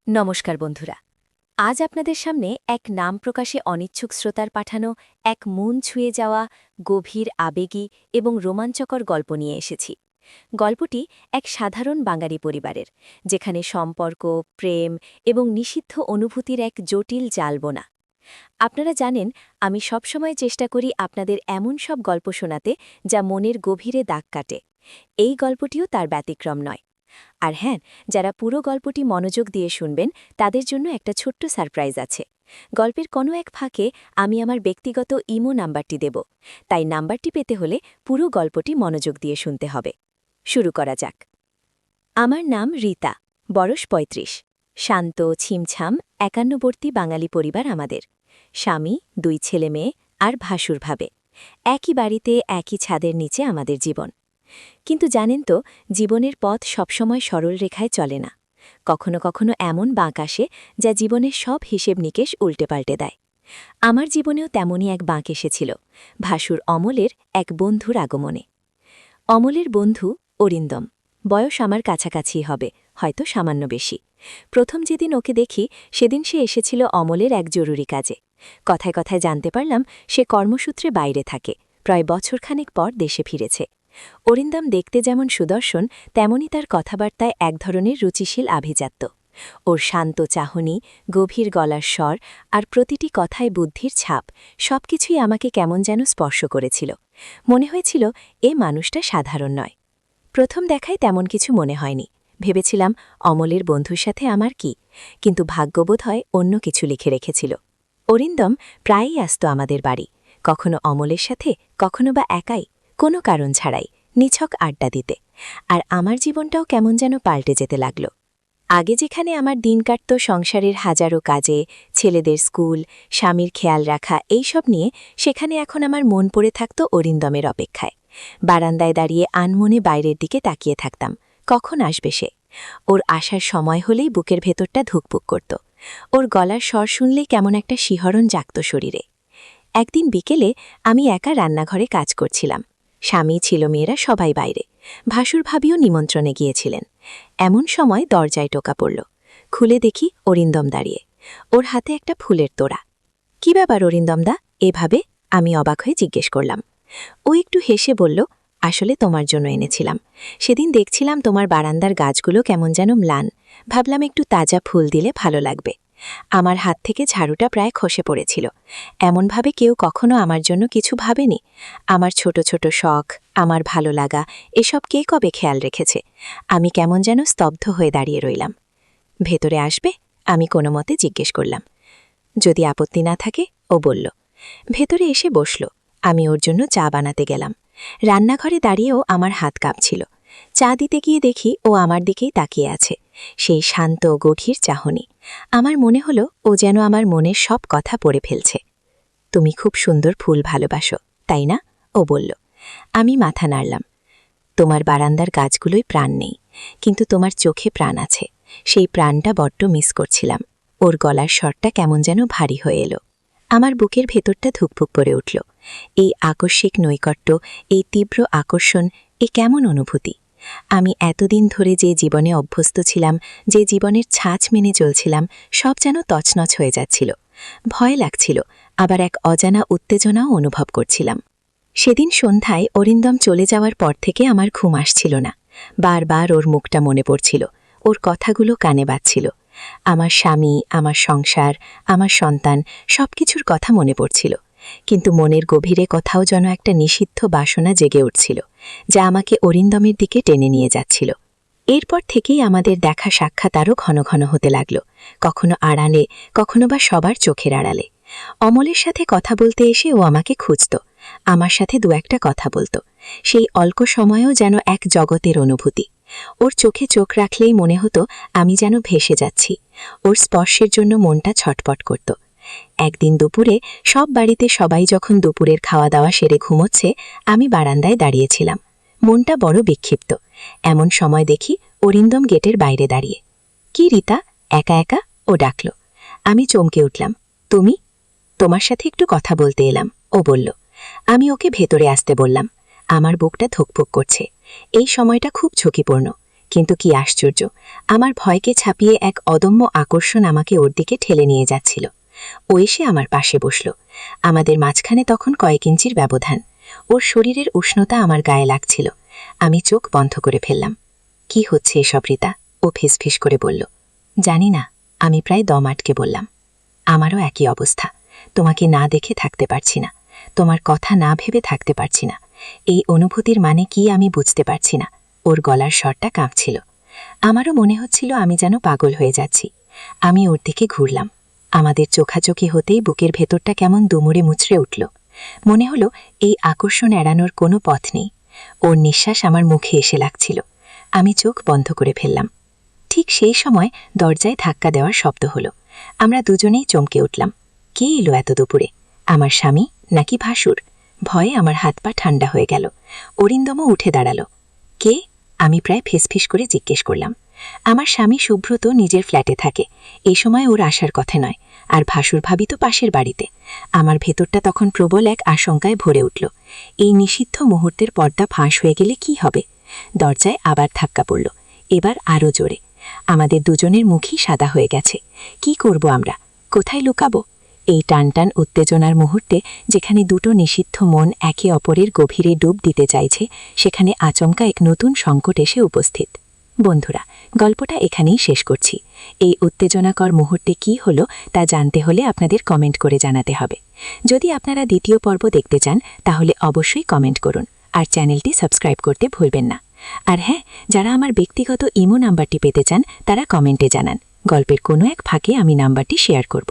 নমস্কার বন্ধুরা, আজ আপনাদের সামনে এক নাম প্রকাশে অনিচ্ছুক শ্রোতার পাঠানো এক মন ছুঁয়ে যাওয়া গভীর আবেগী এবং রোমাঞ্চকর গল্প নিয়ে এসেছি। গল্পটি এক সাধারণ বাঙালি পরিবারের, যেখানে সম্পর্ক, প্রেম এবং নিষিদ্ধ অনুভূতির এক জটিল জালবোনা। আপনারা জানেন, আমি সবসময় চেষ্টা করি আপনাদের এমন সব গল্প শোনাতে যা মনের গভীরে দাগ কাটে। এই গল্পটিও তার ব্যতিক্রম নয়। আর হ্যাঁ, যারা পুরো গল্পটি মনোযোগ দিয়ে শুনবেন তাদের জন্য একটা ছোট্ট সারপ্রাইজ আছে। গল্পের কোনো এক ফাঁকে আমি আমার ব্যক্তিগত ইমো নাম্বারটি দেব, তাই নাম্বারটি পেতে হলে পুরো গল্পটি মনোযোগ দিয়ে শুনতে হবে। শুরু করা যাক। আমার নাম রীতা, বয়স ৩৫। শান্ত, ছিমছাম, একান্নবর্তী বাঙালি পরিবার আমাদের। স্বামী, ২ ছেলে মেয়ে আর ভাসুর ভাবে। একই বাড়িতে, একই ছাদের নিচে আমাদের জীবন। কিন্তু জানেন তো, জীবনের পথ সবসময় সরল রেখায় চলে না। কখনো কখনো এমন বাঁক আসে যা জীবনের সব হিসেব নিকেশ উল্টে পাল্টে দেয়। আমার জীবনেও তেমনই এক বাঁক এসেছিল, ভাসুর অমলের এক বন্ধুর আগমনে। অমলের বন্ধু অরিন্দম। বয়স আমার কাছাকাছি হবে, হয়তো সামান্য বেশি। প্রথম যেদিন ওকে দেখি সেদিন সে এসেছিল অমলের এক জরুরি কাজে। কথায় কথায় জানতে পারলাম সে কর্মসূত্রে বাইরে থাকে, প্রায় বছরখানেক পর দেশে ফিরেছে। অরিন্দম দেখতে যেমন সুদর্শন, তেমনি তার কথাবার্তায় এক ধরনের রুচিশীল আভিজাত্য। ওর শান্ত চাহনি, গভীর গলার স্বর আর প্রতিটি কথায় বুদ্ধির ছাপ সবকিছুই আমাকে কেমন যেন স্পর্শ করেছিল। মনে হয়েছিল এ মানুষটা সাধারণ নয়। প্রথম দেখায় তেমন কিছু মনে হয়নি। ভেবেছিলাম অমলের বন্ধুর সাথে আমার কি, কিন্তু ভাগ্যবোধ হয় অন্য কিছু লিখে রেখেছিল। অরিন্দম প্রায়ই আসত আমাদের বাড়ি, কখনো অমলের সাথে, কখনো বা একাই, কোনো কারণ ছাড়াই, নিছক আড্ডা দিতে। আর আমার জীবনটাও কেমন যেন পাল্টে যেতে লাগল। আগে যেখানে আমার দিন কাটত সংসারের হাজারো কাজে, ছেলেদের স্কুল, স্বামীর খেয়াল রাখা এইসব নিয়ে, সেখানে এখন আমার মন পড়ে থাকত অরিন্দমের অপেক্ষায়। বারান্দায় দাঁড়িয়ে আনমনে বাইরের দিকে তাকিয়ে থাকতাম, কখন আসবে সে। ওর আসার সময় হলেই বুকের ভেতরটা ধুকপুক করত। ওর গলার স্বর শুনলেই কেমন একটা শিহরণ জাগত শরীরে। একদিন বিকেলে আমি একা রান্নাঘরে কাজ করছিলাম। স্বামী, ছিল মেয়েরা সবাই বাইরে। ভাসুর ভাবিও নিমন্ত্রণে গিয়েছিলেন। এমন সময় দরজায় টোকা পড়ল। খুলে দেখি অরিন্দম দাঁড়িয়ে, ওর হাতে একটা ফুলের তোড়া। কি ব্যাপার অরিন্দমদা, এভাবে? আমি অবাক হয়ে জিজ্ঞেস করলাম। ও একটু হেসে বলল, আসলে তোমার জন্য এনেছিলাম। সেদিন দেখছিলাম তোমার বারান্দার গাছগুলো কেমন যেন ম্লান, ভাবলাম একটু তাজা ফুল দিলে ভালো লাগবে। আমার হাত থেকে ঝাড়ুটা প্রায় খসে পড়েছিল। এমনভাবে কেউ কখনো আমার জন্য কিছু ভাবেনি। আমার ছোট ছোট শখ, আমার ভালো লাগা, এসব কে কবে খেয়াল রেখেছে? আমি কেমন যেন স্তব্ধ হয়ে দাঁড়িয়ে রইলাম। ভেতরে আসবে? আমি কোনো মতে জিজ্ঞেস করলাম। যদি আপত্তি না থাকে, ও বলল। ভেতরে এসে বসল। আমি ওর জন্য চা বানাতে গেলাম। রান্নাঘরে দাঁড়িয়েও আমার হাত কাঁপছিল। চা দিতে গিয়ে দেখি ও আমার দিকেই তাকিয়ে আছে, সেই শান্ত গভীর চাহনি। আমার মনে হলো ও যেন আমার মনের সব কথা পড়ে ফেলছে। তুমি খুব সুন্দর ফুল ভালোবাসো, তাই না? ও বলল। আমি মাথা নাড়লাম। তোমার বারান্দার গাছগুলোই প্রাণ নেই, কিন্তু তোমার চোখে প্রাণ আছে। সেই প্রাণটা বড্ড মিস করছিলাম। ওর গলার স্বরটা কেমন যেন ভারী হয়ে এলো। আমার বুকের ভেতরটা ধুকপুক করে উঠল। এই আকস্মিক নৈকট্য, এই তীব্র আকর্ষণ, এ কেমন অনুভূতি! আমি এতদিন ধরে যে জীবনে অভ্যস্ত ছিলাম, যে জীবনের ছাঁচ মেনে চলছিলাম, সব যেন তছনছ হয়ে যাচ্ছিল। ভয় লাগছিল, আবার এক অজানা উত্তেজনাও অনুভব করছিলাম। সেদিন সন্ধ্যায় অরিন্দম চলে যাওয়ার পর থেকে আমার ঘুম আসছিল না। বারবার ওর মুখটা মনে পড়ছিল, ওর কথাগুলো কানে বাজছিল। আমার স্বামী, আমার সংসার, আমার সন্তান, সবকিছুর কথা মনে পড়ছিল। কিন্তু মনের গভীরে কোথাও যেন একটা নিষিদ্ধ বাসনা জেগে উঠছিল, যা আমাকে অরিন্দমের দিকে টেনে নিয়ে যাচ্ছিল। এরপর থেকেই আমাদের দেখা সাক্ষাৎ আরও ঘন ঘন হতে লাগল, কখনো আড়ালে, কখনো বা সবার চোখের আড়ালে। অমলের সাথে কথা বলতে এসে ও আমাকে খুঁজত, আমার সাথে দু একটা কথা বলতো। সেই অল্প সময়েও যেন এক জগতের অনুভূতি। ওর চোখে চোখ রাখলেই মনে হতো আমি যেন ভেসে যাচ্ছি। ওর স্পর্শের জন্য মনটা ছটপট করত। একদিন দুপুরে সব বাড়িতে সবাই যখন দুপুরের খাওয়া দাওয়া সেরে ঘুমোচ্ছে, আমি বারান্দায় দাঁড়িয়েছিলাম। মনটা বড় বিক্ষিপ্ত। এমন সময় দেখি অরিন্দম গেটের বাইরে দাঁড়িয়ে। কি রীতা, একা একা? ও ডাকল। আমি চমকে উঠলাম। তুমি? তোমার সাথে একটু কথা বলতে এলাম, ও বলল। আমি ওকে ভেতরে আসতে বললাম। আমার বুকটা ধুকপুক করছে। এই সময়টা খুব ঝুঁকিপূর্ণ, কিন্তু কি আশ্চর্য, আমার ভয়কে ছাপিয়ে এক অদম্য আকর্ষণ আমাকে ওর দিকে ঠেলে নিয়ে যাচ্ছিল। ও এসে আমার পাশে বসল। আমাদের মাঝখানে তখন কয়েক ইঞ্চির ব্যবধান। ওর শরীরের উষ্ণতা আমার গায়ে লাগছিল। আমি চোখ বন্ধ করে ফেললাম। কি হচ্ছে এসব রীতা? ও ফিসফিস করে বলল। জানি না, আমি প্রায় দম আটকে বললাম। আমারও একই অবস্থা। তোমাকে না দেখে থাকতে পারছি না, তোমার কথা না ভেবে থাকতে পারছি না। এই অনুভূতির মানে কি আমি বুঝতে পারছি না। ওর গলার স্বরটা কাঁপছিল। আমারও মনে হচ্ছিল আমি যেন পাগল হয়ে যাচ্ছি। আমি ওর দিকে ঘুরলাম। আমাদের চোখাচোখি হতেই বুকের ভেতরটা কেমন দুমড়ে মুচড়ে উঠল। মনে হলো এই আকর্ষণ এড়ানোর কোনো পথ নেই। ওর নিঃশ্বাস আমার মুখে এসে লাগছিল। আমি চোখ বন্ধ করে ফেললাম। ঠিক সেই সময় দরজায় ধাক্কা দেওয়ার শব্দ হলো। আমরা দুজনেই চমকে উঠলাম। কে এলো এত দুপুরে? আমার স্বামী নাকি ভাসুর? ভয়ে আমার হাত পা ঠান্ডা হয়ে গেল। অরিন্দমও উঠে দাঁড়ালো। কে? আমি প্রায় ফিসফিস করে জিজ্ঞেস করলাম। আমার স্বামী সুব্রত নিজের ফ্ল্যাটে থাকে, এই সময় ওর আসার কথা নয়। আর ভাসুর ভাবি তো পাশের বাড়িতে। আমার ভেতরটা তখন প্রবল এক আশঙ্কায় ভরে উঠল। এই নিষিদ্ধ মুহূর্তের পর্দা ফাঁস হয়ে গেলে কি হবে? দরজায় আবার ধাক্কা পড়ল, এবার আরও জোরে। আমাদের দুজনের মুখই সাদা হয়ে গেছে। কি করব আমরা? কোথায় লুকাবো? এই টানটান উত্তেজনার মুহূর্তে, যেখানে দুটো নিষিদ্ধ মন একে অপরের গভীরে ডুব দিতে চাইছে, সেখানে আচমকা এক নতুন সংকট এসে উপস্থিত। বন্ধুরা, গল্পটা এখানেই শেষ করছি। এই উত্তেজনাকর মুহূর্তে কি হলো তা জানতে হলে আপনাদের কমেন্ট করে জানাতে হবে। যদি আপনারা দ্বিতীয় পর্ব দেখতে চান তাহলে অবশ্যই কমেন্ট করুন, আর চ্যানেলটি সাবস্ক্রাইব করতে ভুলবেন না। আর হ্যাঁ, যারা আমার ব্যক্তিগত ইমো নাম্বারটি পেতে চান তারা কমেন্টে জানান। গল্পের কোনো এক ফাঁকে আমি নাম্বারটি শেয়ার করব।